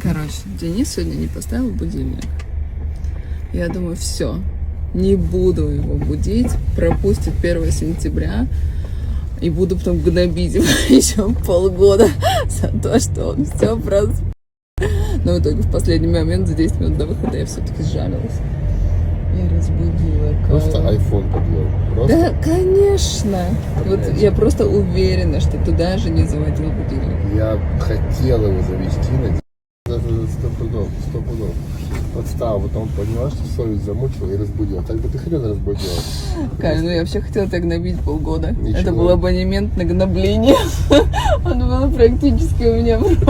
Короче, Денис сегодня не поставил будильник. Я думаю, все, не буду его будить, пропустит 1 сентября и буду потом гнобить его еще полгода за то, что он все проспал. Но в итоге в последний момент, за 10 минут до выхода, я все-таки сжалилась. Я разбудила. Просто айфон подвел. Просто? Да, конечно. Вот я просто уверена, что ты даже не заводил будильник. Я хотел его завести на 100 пудов. Вот встал, потом поняла, что совесть замучила и разбудила. Так бы ты хрен разбудила. Каль, ну я вообще хотела тебя гнобить полгода. Ничего. Это был абонемент на гнобление. Он был практически у меня в